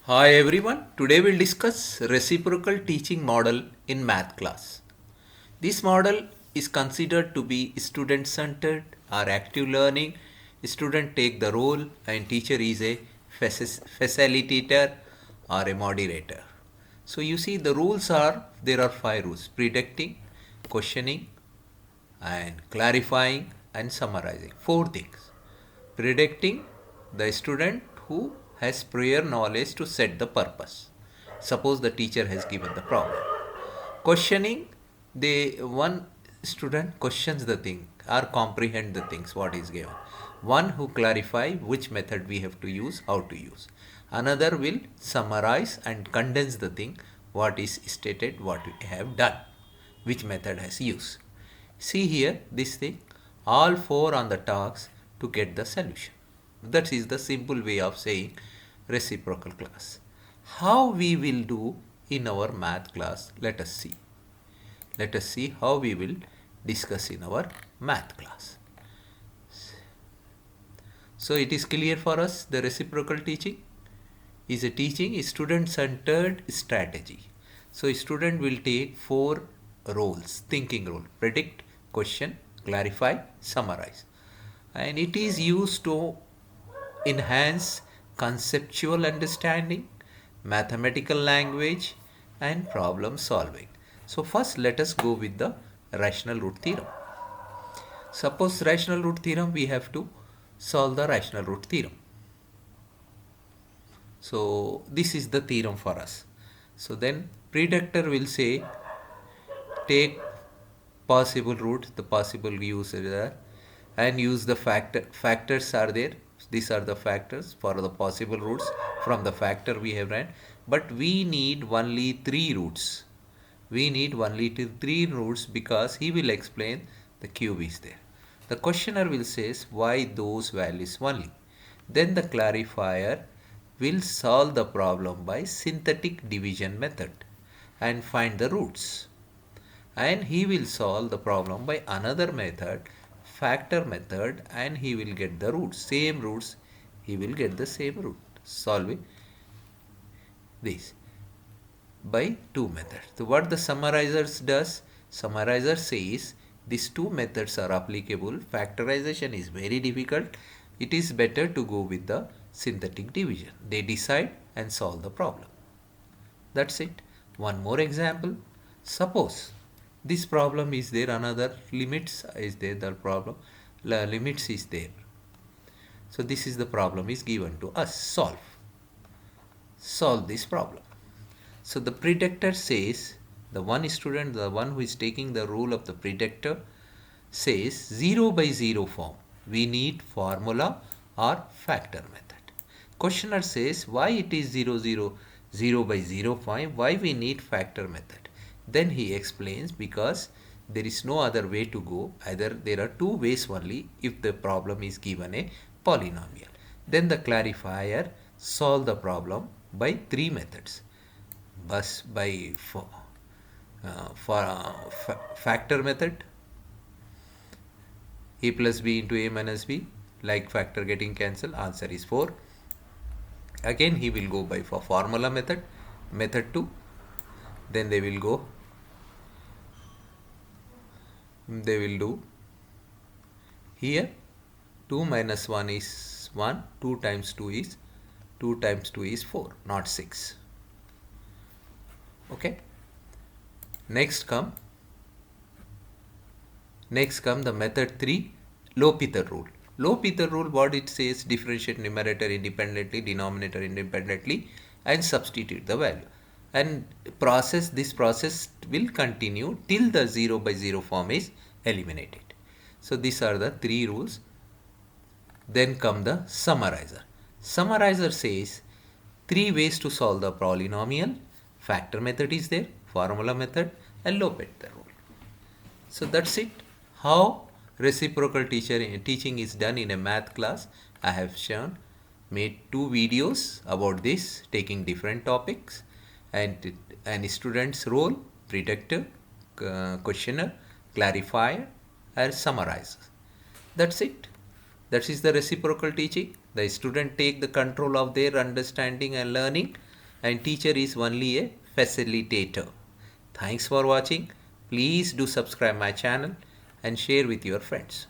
Hi everyone, today we'll discuss reciprocal teaching model in math class. This model is considered to be student centered or active learning. Student take the role and teacher is a facilitator or a moderator. So you see the rules are there are five rules: predicting, questioning, and clarifying and summarizing. Four things. Predicting, the student who has prior knowledge to set the purpose. Suppose the teacher has given the problem. Questioning, the one student questions the thing or comprehend the things what is given. One who clarify which method we have to use, how to use. Another will summarize and condense the thing what is stated, what we have done, which method has used. See here this thing, all four on the tasks to get the solution. That is the simple way of saying reciprocal class. How we will do in our math class, let us see. Let us see how we will discuss in our math class. So it is clear for us the reciprocal teaching is a teaching student centered strategy. So student will take four roles, thinking role: predict, question, clarify, summarize. And it is used to enhance conceptual understanding, mathematical language, and problem solving. So first let us go with the rational root theorem. Suppose rational root theorem, we have to solve the rational root theorem. So this is the theorem for us. So then predictor will say take possible roots, the possible use there, and use the factors are there. These are the factors for the possible roots from the factor we have read, but we need only three roots. We need only three roots because he will explain the cube is there. The questioner will say why those values only. Then the clarifier will solve the problem by synthetic division method and find the roots. And he will solve the problem by another method, factor method, and he will get the roots. Same roots, he will get the same root. Solving this by two methods. So what the summarizers does, summarizer says these two methods are applicable. Factorization is very difficult. It is better to go with the synthetic division. They decide and solve the problem. That's it. One more example. Suppose this problem is there, another limits is there, the problem limits is there. So this is the problem is given to us. Solve this problem. So the predictor says, the one student, the one who is taking the role of the predictor, says 0 by 0 form. We need formula or factor method. Questioner says why it is 0 by 0 form, why we need factor method. Then he explains because there is no other way to go. Either there are two ways only if the problem is given a polynomial. Then the clarifier solve the problem by three methods. Bus by factor method, a plus b into a minus b, like factor getting cancelled, answer is 4. Again he will go by for formula method, method 2. Then they will do here 2 minus 1 is 1, 2 times 2 is 4, not 6. Okay. Next come the method 3, L'Hopital rule. L'Hopital rule, what it says, differentiate numerator independently, denominator independently, and substitute the value. And this process will continue till the 0 by 0 form is eliminated. So these are the three rules. Then come the summarizer. Summarizer says three ways to solve the polynomial. Factor method is there, formula method, and L'Hopital rule. So that's it. How reciprocal teaching is done in a math class. I have made two videos about this, taking different topics and student's role, predictor, questioner, clarifier, and summarizer. That's it. That is the reciprocal teaching. The student take the control of their understanding and learning, and teacher is only a facilitator. Thanks for watching. Please do subscribe my channel and share with your friends.